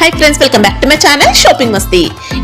Hi friends, welcome back to my channel shopping Masti.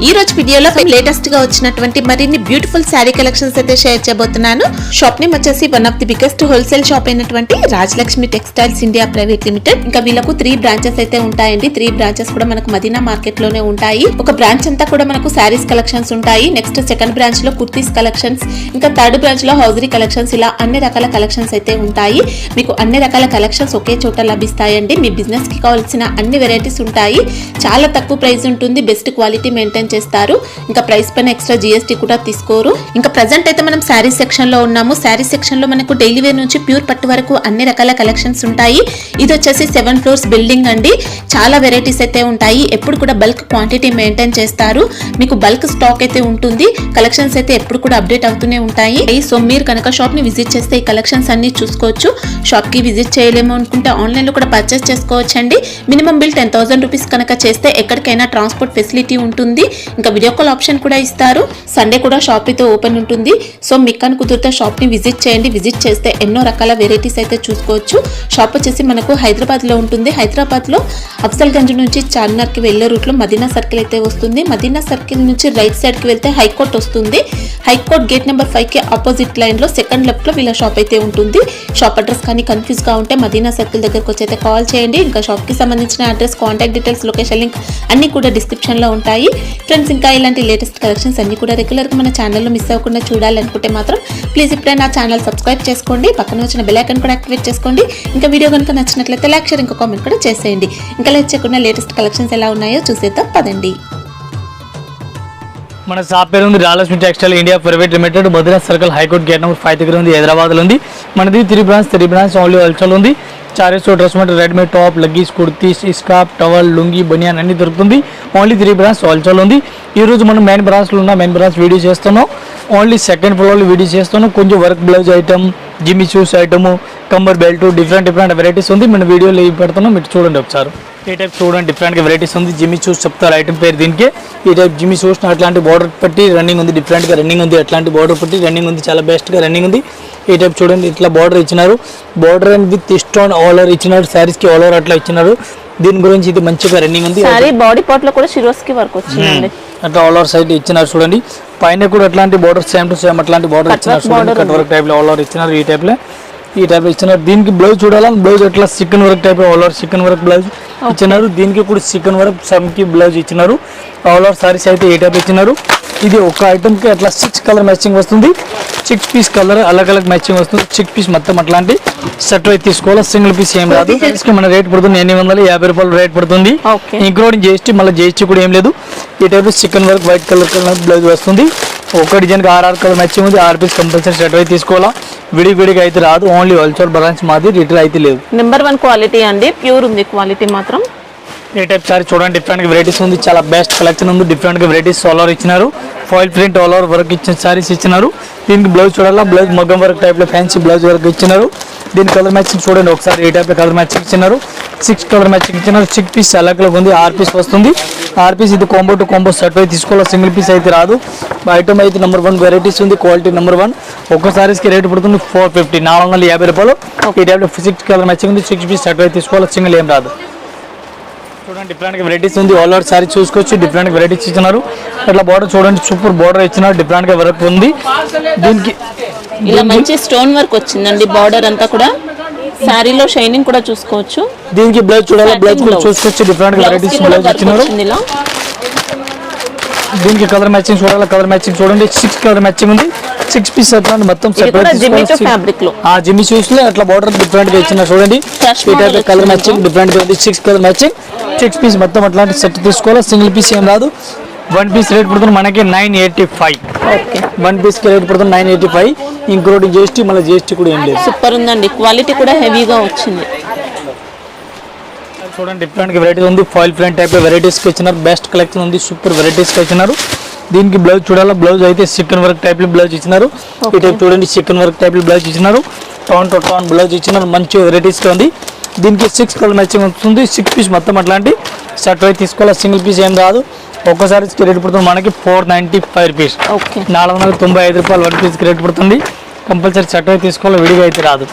ఈ రోజు వీడియోలో లేటెస్ట్ గా వచ్చినటువంటి మరిన్ని బ్యూటిఫుల్ శారీ కలెక్షన్స్ అయితే షేర్ చేయబోతున్నాను. షాప్ నేమ్ వచ్చేసి one of the biggest wholesale shop అయినటువంటి Rajalakshmi textiles India private limited. ఇంకా వీళ్ళకు 3 బ్రాంచెస్ అయితే ఉంటాయండి. 3 బ్రాంచెస్ కూడా మనకు మదీనా మార్కెట్ లోనే ఉంటాయి. ఒక బ్రాంచ్ అంతా కూడా మనకు శారీస్ కలెక్షన్స్ ఉంటాయి. నెక్స్ట్ సెకండ్ బ్రాంచ్ లో కుర్తీస్ కలెక్షన్స్, ఇంకా థర్డ్ బ్రాంచ్ లో హౌజరీ కలెక్షన్స్, ఇలా అన్ని రకాల కలెక్షన్స్ అయితే ఉంటాయి. మీకు అన్ని రకాల కలెక్షన్స్ ఒకే చోట లభిస్తాయండి. మీ బిజినెస్ కి కావాల్సిన అన్ని వెరైటీస్ ఉంటాయి. చాలా తక్కువ ప్రైస్ ఉంటుంది, బెస్ట్ క్వాలిటీ మెయింటైన్ చేస్తారు. ఇంకా ప్రైస్ పైన ఎక్స్ట్రా GST కూడా తీసుకోరు. ఇంకా ప్రెజెంట్ అయితే మనం శారీ సెక్షన్ లో ఉన్నాము. శారీ సెక్షన్ లో మనకు డైలీ వేర్ నుంచి ప్యూర్ పట్టు వరకు అన్ని రకాల కలెక్షన్స్ ఉంటాయి. ఇది వచ్చేసి 7 floors బిల్డింగ్ అండి. చాలా వెరైటీస్ అయితే ఉంటాయి. ఎప్పుడు కూడా బల్క్ క్వాంటిటీ మెయింటైన్ చేస్తారు. మీకు బల్క్ స్టాక్ అయితే ఉంటుంది. కలెక్షన్స్ అయితే ఎప్పుడు కూడా అప్డేట్ అవుతూనే ఉంటాయి. సో మీరు కనుక షాప్ ని విజిట్ చేస్తే ఈ కలెక్షన్స్ అన్ని చూసుకోవచ్చు. షాప్ కి విజిట్ చేయలేము అనుకుంటే ఆన్లైన్ లో కూడా పర్చేస్ చేసుకోవచ్చండి. మినిమం బిల్ 10,000 రూపీస్ కనుక చేస్తే ఎక్కడికైనా ట్రాన్స్పోర్ట్ ఫెసిలిటీ ఉంటుంది. ఇంకా వీడియో కాల్ ఆప్షన్ కూడా ఇస్తారు. సండే కూడా షాప్ అయితే ఓపెన్ ఉంటుంది. సో మీకు కనుక కుదిరితే షాప్ ని విజిట్ చేయండి. విజిట్ చేస్తే ఎన్నో రకాల వెరైటీస్ అయితే చూసుకోవచ్చు. షాప్ వచ్చేసి మనకు హైదరాబాద్ లో ఉంటుంది. హైదరాబాద్ లో అఫ్జల్ గంజ్ నుంచి చార్మినార్ కి వెళ్లే రూట్ లో మదీనా సర్కిల్ అయితే వస్తుంది. మదీనా సర్కిల్ నుంచి రైట్ సైడ్ కి వెళ్తే హైకోర్ట్ వస్తుంది. హైకోర్ట్ గేట్ నెంబర్ 5 కి ఆపోజిట్ లైన్ లో సెకండ్ లెఫ్ట్ లో వీళ్ళ షాప్ అయితే ఉంటుంది. షాప్ అడ్రస్ కానీ కన్ఫ్యూజ్ గా ఉంటే మదీనా సర్కిల్ దగ్గరకు వచ్చి అయితే కాల్ చేయండి. ఇంకా షాప్ కి సంబంధించిన address, contact details, location link అన్ని కూడా డిస్క్రిప్షన్ లో ఉంటాయి. ఫ్రెండ్స్, ఇంకా ఇలాంటి లేటెస్ట్ కలెక్షన్స్ అన్ని కూడా రెగ్యులర్ గా మన ఛానల్లో మిస్ అవ్వకుండా చూడాలనుకుంటే మాత్రం ప్లీజ్ ఇప్పుడే నా ఛానల్ సబ్స్క్రైబ్ చేసుకోండి. పక్కన వచ్చిన బెల్ ఐకాన్ కూడా యాక్టివేట్ చేసుకోండి. ఇంకా వీడియో కనుక నచ్చినట్లయితే లైక్, షేర్, ఇంకా కామెంట్ కూడా చేసేయండి. ఇంకా లేట్ చేయకుండా లేటెస్ట్ కలెక్షన్స్ ఎలా ఉన్నాయో చూసేద్దాం పదండి. మన షాప్ పేరు ఉంది Rajalakshmi textile India private limited, Madina circle, high court gate number 5 దగ్గర ఉంది. హైదరాబాద్లో ఉంది. మనది 3 బ్రాంచ్ ఓన్లీ హోల్సేల్ ఉంది. Saris, dress material, readymade top, leggings, kurtis, scarf, towel, lungi, banian అన్ని దొరుకుతుంది. ఓన్లీ 3 బ్రాంచ్ హోల్సేల్ ఉంది. ఈ రోజు మనం మెయిన్ బ్రాంచ్లో ఉన్న మెయిన్ బ్రాంచ్ వీడియో చేస్తున్నాం. ఓన్లీ సెకండ్ ఫ్లోర్లో వీడియో చేస్తున్నాం. కొంచెం వర్క్ బ్లౌజ్ ఐటమ్, జిమ్మి షూస్ ఐటమ్, కంబర్ బెల్ట్, డిఫరెంట్ వెరైటీస్ ఉంది. మన వీడియోలో ఏం పెడుతున్నాం మీరు చూడండి ఒకసారి. ఈ టైప్ చూడండి, డిఫరెంట్గా వెరైటీస్ ఉంది. జిమ్మి షూస్ చెప్తారు ఐటమ్ పేరు దీనికి. ఈ టైప్ జిమ్మి షూస్ అట్లాంటి బార్డర్ పెట్టి రన్నింగ్ ఉంది, డిఫరెంట్గా రన్నింగ్ ఉంది. అట్లాంటి బార్డర్ పెట్టి రన్నింగ్ ఉంది, చాలా బెస్ట్గా రన్నింగ్ ఉంది. ఈ టైప్ చూడండి, ఇట్లా బార్డర్ ఇచ్చినారు. Border and with stone all over ఇచ్చినారు. శారీస్కి ఆల్ ఓవర్ అట్లా ఇచ్చినారు. దీని గురించి ఇది మంచిగా రన్నింగ్ ఉంది. బాడీ పార్ట్ లో కూడా షిరోస్కి వర్క్ వచ్చిందండి. అట్లా ఆల్ ఓవర్ సైడ్ ఇచ్చినారు చూడండి. పైన కూడా అట్లాంటి బార్డర్ సేమ్ టు సేమ్ అట్లాంటి బార్డర్ ఇచ్చినారు చూడండి. కట్ వర్క్ టైప్ లో ఆల్ ఓవర్ ఇచ్చినారు. ఈ టైప్ లో ఇచ్చినారు. దీనికి బ్లౌజ్ చూడాలని బ్లౌజ్ ఎట్లా chicken work type all over chicken work blouse ఇచ్చినారు. దీనికి కూడా చికెన్ వర్క్ సమ్కి బ్లౌజ్ ఇచ్చినారు. ఆల్ ఓవర్ సారీస్ అయితే ఈ టైప్ ఇచ్చినారు. ఇది ఒక ఐటమ్కి అట్లా 6 కలర్ మ్యాచింగ్ వస్తుంది. 6 పీస్ కలర్ అలగ్ మ్యాచింగ్ వస్తుంది. 6 పీస్ మొత్తం అట్లాంటి సెట్ అయితే తీసుకోవాలి. సింగిల్ పీస్ ఏం రాదు. మన రేట్ పడుతుంది 850 రూపాయలు రేట్ పడుతుంది. ఇంక్లూడింగ్ GST, మళ్ళీ GST కూడా ఏం లేదు. ఈ type chicken work white colour blouse వస్తుంది. ఒక డిజైన్కి 6 కలర్ మ్యాచింగ్ ఉంది. 6 పీస్ కంపల్సరీ సెట్ అయితే తీసుకోవాలా. విడిగా అయితే రాదు. ఓన్లీ హోల్సేల్ బ్రాంచ్ మాది, రిటైల్ అయితే లేదు. నెంబర్ 1 క్వాలిటీ అండి, ప్యూర్ ఉంది క్వాలిటీ మాత్రం. ఈ టైప్ సారీ చూడండి, డిఫరెంట్ వెరైటీస్ ఉంది. చాలా బెస్ట్ కలెక్షన్ ఉంది. డిఫరెంట్ వెరైటీస్ ఆల్ ఓవర్ ఇచ్చినారు. Foil print all over work ఇచ్చిన సారీస్ ఇచ్చినారు. దీనికి బ్లౌజ్ చూడాలా, బ్లౌజ్ మగ్గం వర్క్ టైప్ లో ఫ్యాన్సీ బ్లౌజ్ వర్క్ ఇచ్చినారు. దీని కలర్ మ్యాచింగ్ చూడండి ఒకసారి. ఈ టైప్ కలర్ మ్యాచింగ్ ఇచ్చినారు. 6 కలర్ మ్యాచింగ్ ఇచ్చినారు. 6 పీస్ అలగ్ ఉంది. 6 పీస్ వస్తుంది. 6 పీస్ ఇది కాంబో టు కాంబో సెట్ అయితే తీసుకోవాలి. సింగిల్ పీస్ అయితే రాదు. ఐటమ్ అయితే నెంబర్ 1 వెరైటీస్ ఉంది. Quality number 1. ఒక్క సారీస్కి రేట్ పడుతుంది 450, 450 రూపాయలు. ఈ టైప్ 6 కలర్ మ్యాచింగ్ ఉంది. 6 పీస్ సెట్ అయితే తీసుకోవాలి. సింగిల్ ఏం రాదు. చూడండి, డిఫరెంట్ వెరైటీస్ ఉంది. ఆల్ ఓవర్ సారీ చూసుకోవచ్చు. డిఫరెంట్ వెరైటీస్ ఇచ్చినారు. అట్లా బార్డర్ చూడండి, సూపర్ బార్డర్ ఇచ్చినారు. డిఫరెంట్ గా వర్క్ ఉంది. దీనికి ఇలా మంచి స్టోన్ వర్క్ వచ్చిందండి. బార్డర్ అంతా కూడా సారీలో షైనింగ్ కూడా చూసుకోవచ్చు. దీనికి బ్లౌజ్ చూడాలి, బ్లౌజ్ కూడా చూసుకోవచ్చు. డిఫరెంట్ వెరైటీస్ బ్లౌజ్ ఇచ్చినారు. దీనికి కలర్ మ్యాచింగ్ చూడాలి, కలర్ మ్యాచింగ్ చూడండి. 6 కలర్ మ్యాచింగ్ ఉంది. 6 పీస్ అట్లా మొత్తం జిమ్మి షూస్ లో అట్లా బార్డర్ డిఫరెంట్ గా ఇచ్చిన చూడండి. ఈ టైప్ కలర్ మ్యాచింగ్ డిఫరెంట్ గా 6 కలర్ మ్యాచింగ్. 6 పీస్ మొత్తం అట్లాంటి సెట్ తీసుకోవాలి. సింగిల్ పీస్ ఏం రాదు. 1 పీస్ రేట్ పడుతుంది మనకి 985. 1 పీస్ కి రేట్ పడుతుంది 985, ఇంక్లూడింగ్ GST. మళ్ళీ GST కూడా ఏం లేదు. సూపర్ ఉందండి, క్వాలిటీ కూడా హెవీగా వచ్చింది. చూడండి, డిఫరెంట్ వెరైటీస్ ఉంది. ఫాయిల్ ప్రింట్ టైప్ వెరైటీస్ ఇచ్చినారు. బెస్ట్ కలెక్షన్ ఉంది. సూపర్ వెరైటీస్ ఇచ్చినారు. దీనికి బ్లౌజ్ చూడాలా, బ్లౌజ్ అయితే చికెన్ వర్క్ టైప్ లో బ్లౌజ్ ఇచ్చినారు. ఈ టైప్ చూడండి, చికెన్ వర్క్ టైప్ లో బ్లౌజ్ ఇచ్చినారు. టౌన్ టు టౌన్ బ్లౌజ్ ఇచ్చినారు. మంచి వెరైటీస్ ఉంది. దీనికి 6 కలర్ మ్యాచింగ్ వస్తుంది. 6 పీస్ మొత్తం అట్లాంటి సెట్ అయితే తీసుకోవాలి. సింగిల్ పీస్ ఏం రాదు. ఒక్క సారీస్కి రేట్ పడుతుంది మనకి 495 రూపీస్. ఓకే 495 రూపాయలు వన్ పీస్కి రేట్ పడుతుంది. కంపల్సరీ చట్టం తీసుకోవాలి, విడిగా అయితే రాదు.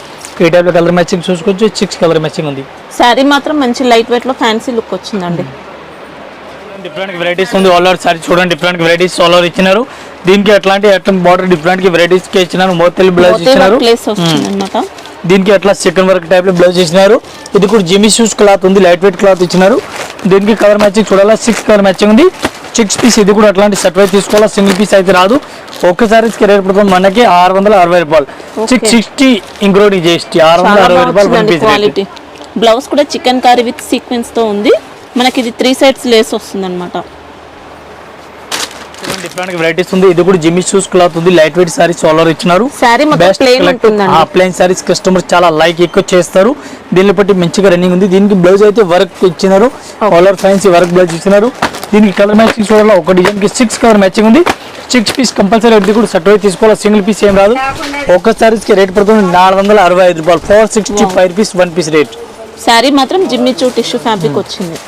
ఈ టైప్లో కలర్ మ్యాచింగ్ చూసుకోవచ్చు. 6 కలర్ మ్యాచింగ్ ఉంది. శారీ మాత్రం మంచి లైట్ వెయిట్ లో ఫ్యాన్సీ లుక్ వచ్చిందండి. డిఫరెంట్ వెరైటీస్ ఉంది. ఆల్ ఓవర్ సారీ చూడండి, డిఫరెంట్ వెరైటీస్ ఆల్ ఓవర్ ఇచ్చినారు. దీనికి అట్లాంటి బార్డర్ డిఫరెంట్ వెరైటీస్ కి ఇచ్చినారు. మోతల్ బ్లౌజ్ ఇచ్చినారు. దీనికి అట్లా సెకండ్ వర్క్ టైప్ లో బ్లౌజ్ ఇచ్చినారు. ఇది కూడా జిమి షూస్ క్లాత్ ఉంది, లైట్ వెయిట్ క్లాత్ ఇచ్చినారు. దీనికి కలర్ మ్యాచింగ్ చూడాలా, 6 కలర్ మ్యాచింగ్ ఉంది. 6 పీస్ ఇది కూడా అట్లాంటి సెట్ వైజ్ తీసుకోవాలా, సింగిల్ పీస్ అయితే రాదు. ఒక్క సారీస్కి రేట్ పడుతుంది మనకి 660 రూపాయలు. 660 ఇంక్లూడింగ్ GST 660 రూపాయలు వన్ పీస్ రేట్. బ్లౌజ్ కూడా చికెన్ కర్రీ విత్ సీక్వెన్స్ తో ఉంది. మనకి ఇది 3 సైడ్స్ లేస్ వస్తుంది అనమాట. డిఫరెంట్ వెరైటీస్ ఉంది. ఇది కూడా జిమ్మి షూస్ క్లాత్ ఉంది, light weight saris all over ఇచ్చినారు. సారీ మొత్తం ప్లెయిన్ ఉంటుందండి. ప్లెయిన్ సారీస్ కస్టమర్ చాలా లైక్ ఎక్కువ చేస్తారు. దీన్ని బట్టి మంచిగా రన్నింగ్ ఉంది. దీనికి బ్లౌజ్ అయితే వర్క్ ఇచ్చినారు, all over fancy work blouse ఇచ్చినారు. దీనికి కలర్ మ్యాచింగ్ చూడాలి. ఒక డిజైన్ కి 6 కలర్ మ్యాచింగ్ ఉంది. 6 పీస్ కంపల్సరీ ఇది కూడా సెట్ అయితే తీసుకోవాలి, సింగిల్ పీస్ ఏం రాదు. ఒక్క సారీస్ కి రేట్ పడుతుంది 465 రూపాయలు. 465 rupees one piece rate. Sari మాత్రం జిమ్మి చూ టిష్యూ ఫ్యాబ్రిక్ వచ్చింది.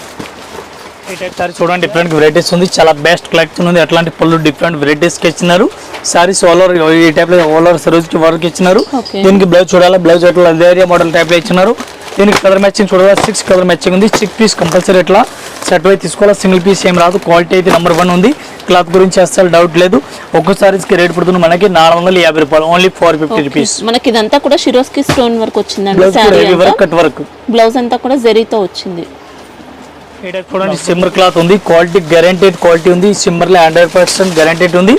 ఈ టైప్ సారీ చూడండి, డిఫరెంట్ వెరైటీస్ ఉంది. చాలా బెస్ట్ కలెక్షన్ ఉంది. అట్లాంటి పళ్ళు డిఫరెంట్ వెరైటీస్ కి ఇచ్చినారు. సారీస్ ఆల్ ఓవర్ ఈ టైప్ లో ఆల్ ఓవర్ సరోజ్ కి వర్క్ ఇచ్చినారు. దీనికి బ్లౌజ్ చూడాలి, బ్లౌజ్ అట్లా ఏరియా మోడల్ టైప్ లో ఇచ్చినారు. దీనికి కలర్ మ్యాచింగ్ చూడాలి, 6 కలర్ మ్యాచింగ్ ఉంది. 6 పీస్ కంపల్సరీ ఇట్లా సెట్ అయి తీసుకోవాలి, సింగిల్ పీస్ ఏం రాదు. క్వాలిటీ అయితే నెంబర్ 1 ఉంది. క్లాత్ గురించి అస్సలు డౌట్ లేదు. ఒక్క సారీస్ కి రేట్ పడుతుంది మనకి 450 రూపాయలు, ఓన్లీ 450 రూపీస్. మనకి ఇదంతా కూడా షిరోస్కి స్టోన్ వర్క్ వచ్చిందండి. కట్ వర్క్ బ్లౌజ్ అంతా కూడా జరీతో వచ్చింది. ఈ టైప్ చూడండి, సిమ్మర్ క్లాత్ ఉంది. క్వాలిటీ గ్యారెంటెడ్ క్వాలిటీ ఉంది. సిమ్మర్ లో 100% గ్యారెంటెడ్ ఉంది.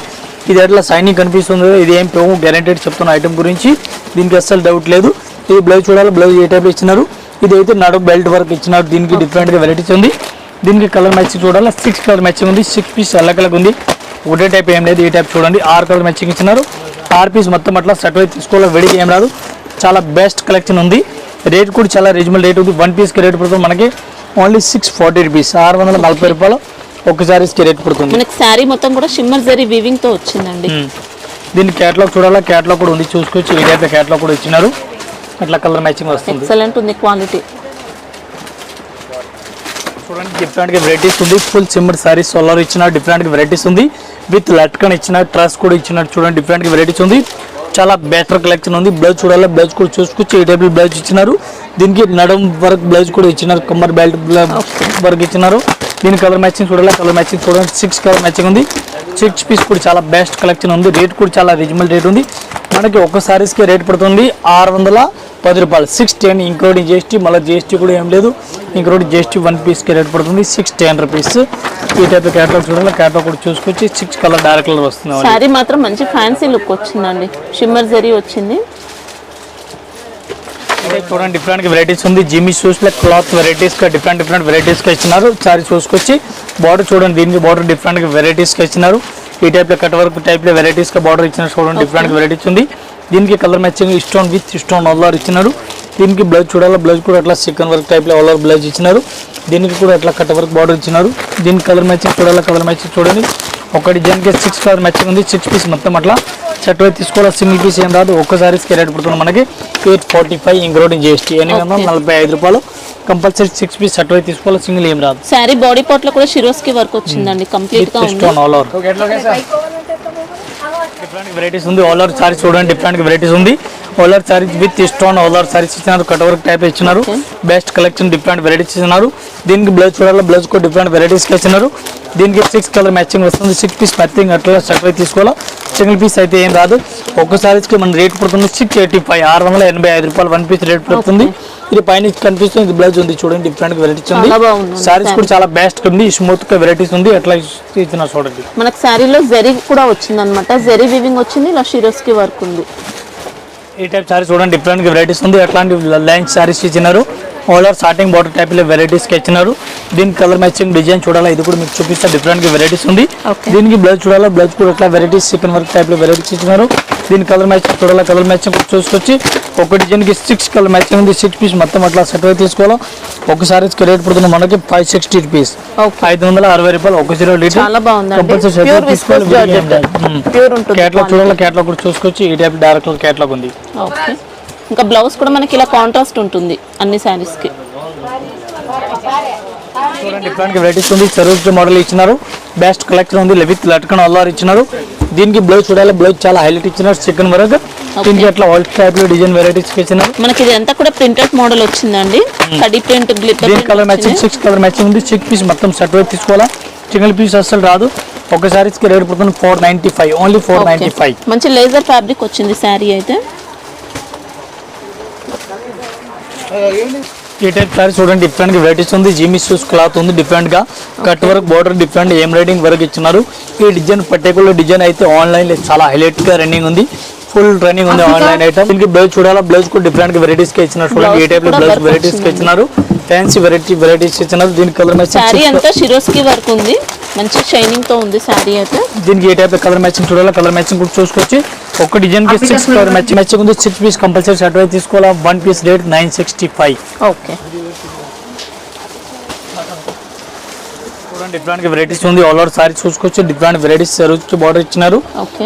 ఇది అట్లా షైనింగ్ కనిపిస్తుంది. ఇది ఏం పోవు, గ్యారెంటెడ్ చెప్తున్న ఐటమ్ గురించి, దీనికి అస్సలు డౌట్ లేదు. ఇది బ్లౌజ్ చూడాలి, బ్లౌజ్ ఏ టైప్ ఇచ్చినారు. ఇది అయితే నడు బెల్ట్ వర్క్ ఇచ్చినారు. దీనికి డిఫరెంట్ గా వెరైటీస్ ఉంది. దీనికి కలర్ మ్యాచింగ్ చూడాలి, 6 కలర్ మ్యాచింగ్ ఉంది. 6 పీస్ అల్లకలగా ఉంది. ఒకటే టైప్ ఏం లేదు. ఈ టైప్ చూడండి, 6 కలర్ మ్యాచింగ్ ఇచ్చినారు. 6 పీస్ మొత్తం అట్లా సెట్ అయితే తీసుకోవాలి, విడిగా ఏం రాదు. చాలా బెస్ట్ కలెక్షన్ ఉంది. రేట్ కూడా చాలా రీజనబుల్ రేట్ ఉంది. వన్ పీస్ కి రేట్ పడుతుంది మనకి ఓన్లీ 640 రూపీస్, 640 రూపాయలు ఒక సారీస్కి రేట్ పడుతుంది. మనకి శారీ మొత్తం కూడా షిమ్మర్ జరీ వీవింగ్ తో వచ్చిందండి. దీని క్యాటలాగ్ చూడాలా, క్యాటలాగ్ కూడా ఉంది, చూసుకోవచ్చు. ఈ టైప్ క్యాటలాగ్ కూడా ఇచ్చినారు. అట్లా కలర్ మ్యాచింగ్ వస్తుంది. ఎక్సలెంట్ ఉంది క్వాలిటీ. చూడండి, డిఫరెంట్ గా వెరైటీస్ ఉంది. ఫుల్ సిమ్మర్ సారీస్ సోలార్ ఇచ్చినారు. డిఫరెంట్ గా వెరైటీస్ ఉంది. విత్ లట్కన్ ఇచ్చినారు, ట్రస్ కూడా ఇచ్చినారు. చూడండి, డిఫరెంట్ గా వెరైటీస్ ఉంది. చాలా బెటర్ కలెక్షన్ ఉంది. బ్లౌజ్ చూడాలి, బ్లౌజ్ కూడా చూసుకోవచ్చు. ఈ టైప్ బ్లౌజ్ ఇచ్చినారు. దీనికి నడుం వర్క్ బ్లౌజ్ కూడా ఇచ్చినారు, కమ్మర్ బెల్ట్ వర్క్ ఇచ్చినారు. దీని కలర్ మ్యాచింగ్ చూడాలి, కలర్ మ్యాచింగ్ చూడండి, 6 కలర్ మ్యాచింగ్ ఉంది. 6 పీస్ కూడా చాలా బెస్ట్ కలెక్షన్ ఉంది. రేట్ కూడా చాలా రీజనబుల్ రేట్ ఉంది. మనకి ఒక సారీస్కి రేట్ పడుతుంది 610 రూపాయలు, 610 ఇంక్లూడింగ్ GST. మళ్ళీ GST కూడా ఏం లేదు, ఇంక్లూడింగ్ GST. వన్ పీస్కి రేట్ పడుతుంది 610 రూపీస్. ఈ టైప్ క్యాటలాగ్ చూడాలి, క్యాటలాగ్ కూడా చూసుకొచ్చి 6 కలర్ డైరెక్ట్ కలర్ వస్తుంది. సారీ మాత్రం మంచి ఫ్యాన్సీ లుక్ వచ్చిందండి, షిమ్మర్ జరీ వచ్చింది. చూడండి, డిఫరెంట్ వెరైటీస్ ఉంది. జిమ్మి షూస్ లో క్లాత్ వెరైటీస్ గా డిఫరెంట్ వెరైటీస్ గా ఇచ్చినారు. సారీ చూసుకొచ్చి బార్డర్ చూడండి, దీనికి బార్డర్ డిఫరెంట్ వెరైటీస్ గా ఇచ్చినారు. ఈ టైప్ లో కట్ వర్క్ టైప్ లో వెరైటీస్ గా బార్డర్ ఇచ్చినారు. చూడండి, డిఫరెంట్ వెరైటీస్ ఉంది. దీనికి colour matching stone with stone all over ఇచ్చినారు. దీనికి బ్లౌజ్ చూడాలి, బ్లౌజ్ కూడా అట్లా చికెన్ వర్క్ టైప్ లో ఆల్ ఓవర్ బ్లౌజ్ ఇచ్చినారు. దీనికి కూడా అట్లా కట్ వర్క్ బార్డర్ ఇచ్చినారు. దీనికి కలర్ మ్యాచింగ్ చూడాలి, కలర్ మ్యాచింగ్ చూడండి. ఒక డిజైన్కి 6 కలర్ మ్యాచింగ్ ఉంది. 6 పీస్ మొత్తం అట్లా సెట్ అయితే తీసుకోవాలి, సింగిల్ పీస్ ఏం రాదు. ఒక్క సారీస్కి రేట్ పడుతుంది మనకి 845 ఇంక్లూడింగ్ GST, 845 రూపాయలు. కంపల్సరీ 6 పీస్ సెట్ అయితే తీసుకోవాలి, సింగిల్ ఏం రాదు. సారీ బాడీ పార్ట్ లో కూడా షిరోస్కి వర్క్ వచ్చిందండి, కంప్లీట్ గా ఉంది. ఆల్ ఓవర్ డిఫరెంట్ వెరైటీస్ ఉంది. ఆల్ ఓవర్ సారీ చూడండి, డిఫరెంట్ వెరైటీస్ ఉంది. All over saris with stone all over saris ఇచ్చినారు. కట్ వర్క్ టైప్ ఇచ్చినారు. బెస్ట్ కలెక్షన్, డిఫరెంట్ వెరైటీస్ ఇచ్చినారు. దీనికి బ్లౌజ్ చూడాలి, బ్లౌజ్ కూడా డిఫరెంట్ వెరైటీస్ ఇచ్చినారు. దీనికి 6 కలర్ మ్యాచింగ్ వస్తుంది. 6 పీస్ మ్యాచింగ్ అట్లా సెట్ అయితే తీసుకోవాలి, సింగిల్ పీస్ అయితే ఏం రాదు. ఒక్క సారీస్కి మన రేట్ పడుతుంది 685, 685 రూపాయలు వన్ పీస్ రేట్ పడుతుంది. ఇది పైన కనిపిస్తుంది, ఇది బ్లౌజ్ ఉంది చూడండి, డిఫరెంట్ వెరైటీస్ ఉంది. సారీస్ కూడా చాలా బెస్ట్ ఉంది, స్మూత్ గా వెరైటీస్ ఉంది. అట్లా ఇచ్చినారు చూడండి. మనకు సారీలో జరీ కూడా వచ్చింది అనమాట, జరీ వీవింగ్ వచ్చింది, ఇలా షిరోస్కి వర్క్ ఉంది. ఈ టైప్ సారీ చూడండి, డిఫరెంట్ వెరైటీస్ ఉంది. అట్లాంటి లైన్ సారీస్ ఇచ్చినారు. All over starting border type లో వెరైటీస్ ఇచ్చినారు. దీనికి కలర్ మ్యాచింగ్ డిజైన్ చూడాలా, ఇది కూడా మీకు చూపిస్తా. డిఫరెంట్ వెరైటీస్ ఉంది. దీనికి బ్లౌజ్ చూడాలా, బ్లౌజ్ కూడా అట్లా వెరైటీస్ చికెన్ వర్క్ టైప్ లో వెరైటీస్ ఇచ్చినారు. దీని కలర్ మ్యాచింగ్ చూడాలా, కలర్ మ్యాచింగ్ చూసుకొచ్చి ఒక డిజైన్కి 6 కలర్ మ్యాచింగ్ ఉంది. 6 పీస్ మొత్తం అట్లా సెట్ అయితే తీసుకోవాలి. ఒక సారీస్కి రేట్ పడుతుంది మనకి 560 రూపీస్, 560 రూపాయలు. ఒక జీరో లీటర్ క్యాటలాగ్ చూడాలి, క్యాటలాగ్ కూడా చూసుకొచ్చి ఈ టైప్ డైరెక్ట్ క్యాటలాగ్ ఉంది. ఇంకా బ్లౌజ్ కూడా మనకి ఇలా కాంట్రాస్ట్ ఉంటుంది అన్ని సారీస్ కి. చూడండి, డిఫరెంట్ వెరైటీస్ ఉంది. సరోజ్ మోడల్ ఇచ్చినారు. బెస్ట్ కలెక్షన్ ఉంది. విత్ లట్కన్ అల్లార్ ఇచ్చినారు. దీనికి బ్లౌజ్ చూడాలి, బ్లౌజ్ చాలా హైలైట్ ఇచ్చినారు. చికెన్ వర్క్ దీనికి అట్లా ఆల్ టైప్ లో డిజైన్ వెరైటీస్ ఇచ్చినారు. మనకి ఇది అంతా కూడా ప్రింటెడ్ మోడల్ వచ్చిందండి. కడి ప్రింట్, గ్లిటర్ దీని కలర్ మ్యాచింగ్ 6 కలర్ మ్యాచింగ్ ఉంది. 6 పీస్ మొత్తం సెట్ వైపు తీసుకోవాలా, సింగిల్ పీస్ అసలు రాదు. ఒక సారీస్కి రేట్ పడుతుంది 495, ఓన్లీ 495. మంచి లేజర్ ఫ్యాబ్రిక్ వచ్చింది శారీ అయితే. ఈ టైప్ సారీ చూడండి, డిఫరెంట్ గా వెరైటీస్ ఉంది. జీమీ షూస్ క్లాత్ ఉంది, డిఫరెంట్ గా cut work, border different embroidering work ఇచ్చినారు. ఈ డిజైన్ పర్టికులర్ డిజైన్ అయితే ఆన్లైన్ లో చాలా హైలైట్ గా రన్నింగ్ ఉంది, ఫుల్ రన్నింగ్ ఉంది ఆన్లైన్ ఐటమ్. దీనికి బ్లౌజ్ చూడాలా, బ్లౌజ్ కూడా డిఫరెంట్ గా వెరైటీస్ కి ఇచ్చినారు. చూడండి ఈ టైప్ లో బ్లౌజ్ వెరైటీస్ కి ఇచ్చినారు. ఫ్యాన్సీ వెరైటీస్ ఇచ్చినారు. దీని కలర్ మ్యాచింగ్ శారీ అంతా షిరోస్కి వర్క్ ఉంది, మంచి షైనింగ్ తో ఉంది శారీ అయితే. దీనికి ఏ టైప్ కలర్ మ్యాచింగ్ చూడాలా, కలర్ మ్యాచింగ్ కూడా చూసుకోవచ్చు. ఒక డిజైన్ కి 6 కలర్ మ్యాచింగ్ ఉంది. 6 పీస్ కంపల్సరీ సెట్ అయితే తీసుకోవాలా. 1 పీస్ రేట్ 965. ఓకే, చూడండి డిఫరెంట్ గా వెరైటీస్ ఉంది. ఆల్ ఓవర్ సారీ చూసుకోవచ్చు. డిఫరెంట్ వెరైటీస్ బార్డర్ ఇచ్చినారు.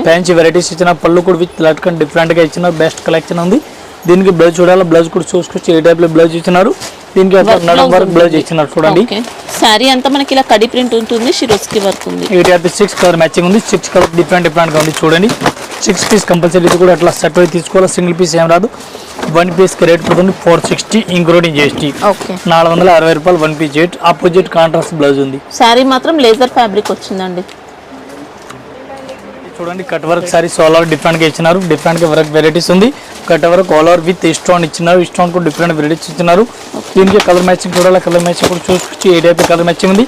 ఫ్యాన్సీ వెరైటీస్ ఇచ్చిన, పళ్ళు కూడా విత్ లట్కన్ డిఫరెంట్ గా ఇచ్చినారు. బెస్ట్ కలెక్షన్ ఉంది. దీనికి బ్లౌజ్ చూడాలా, బ్లౌజ్ కూడా చూసుకోవచ్చు. ఏ టైప్ లో బ్లౌజ్ ఇచ్చినారు. దీనికి నడం వర్క్ బ్లౌజ్ ఇచ్చినారు. చూడండి శారీ అంతా మనకి ఇలా కడి ప్రింట్ ఉంటుంది, షిరోస్కి వర్క్ ఉంది. ఈ టైప్ 6 కలర్ మ్యాచింగ్ ఉంది. 6 కలర్ డిఫరెంట్ గా ఉంది. చూడండి 6 పీస్ కంపల్సరీ ఇది కూడా అట్లా సెట్ అయితే తీసుకోవాలి. సింగిల్ పీస్ ఏం రాదు. 1 పీస్ కి రేట్ పడుతుంది 460 ఇంక్లూడింగ్ GST. 460 రూపాయలు 1 పీస్ రేట్. ఆపోజిట్ కాంట్రాస్ట్ బ్లౌజ్ ఉంది. శారీ మాత్రం లేజర్ ఫ్యాబ్రిక్ వచ్చిందండి. చూడండి cut work saris all over different గా ఇచ్చినారు. డిఫరెంట్ గా వర్క్ వెరైటీస్ ఉంది. Cut work all over with stone ఇచ్చినారు. స్టోన్ కూడా డిఫరెంట్ వెరైటీస్ ఇచ్చినారు. దీనికి కలర్ మ్యాచింగ్ చూడాలి, కలర్ మ్యాచింగ్ కూడా చూసుకోవచ్చు. ఏ టైప్ కలర్ మ్యాచింగ్ ఉంది.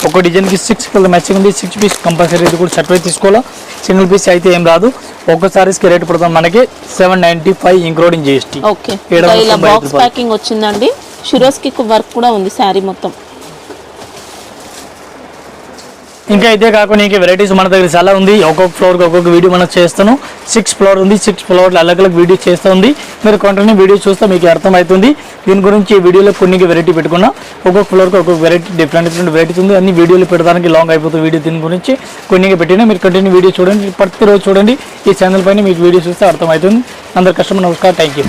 ఒక డిజైన్ కి 6 కలర్ మ్యాచింగ్ ఉంది. 6 పీస్ కంపల్సరీ ఇది కూడా సెట్ అయితే తీసుకోవాలా. సింగిల్ పీస్ అయితే ఏం రాదు. ఒక సారీస్ కి రేట్ పడుతుంది మనకి 795 ఇంక్లూడింగ్ GST. ఓకే, ఇలా బాక్స్ ప్యాకింగ్ వచ్చిందండి. షిరోస్కి వర్క్ కూడా ఉంది శారీ మొత్తం. ఇంకా ఇదే కాకుండా ఇంకా వెరైటీస్ మన దగ్గర చాలా ఉంది. ఒక్కొక్క ఫ్లోర్ కి ఒక్కొక్క వీడియో మనం చేస్తాను. 6 ఫ్లోర్ ఉంది. 6 ఫ్లోర్ అలగ్ వీడియో చేస్తుంది. మీరు కంటిన్యూ వీడియో చూస్తే మీకు అర్థమవుతుంది. దీని గురించి ఈ వీడియోలో కొన్ని వెరైటీ పెట్టుకున్నా. ఒక్కొక్క ఫ్లోర్ కి ఒక్కొక్క వెరైటీ డిఫరెంట్ వెరైటీస్ ఉంది. అన్ని వీడియోలు పెట్టడానికి లాంగ్ అయిపోతుంది వీడియో. దీని గురించి కొన్ని పెట్టినా మీరు కంటిన్యూ వీడియో చూడండి, ప్రతిరోజు చూడండి. ఈ ఛానల్ పైన మీకు వీడియో చూస్తే అర్థమవుతుంది. అందరు కస్టమర్ నమస్కారం, థ్యాంక్ యూ.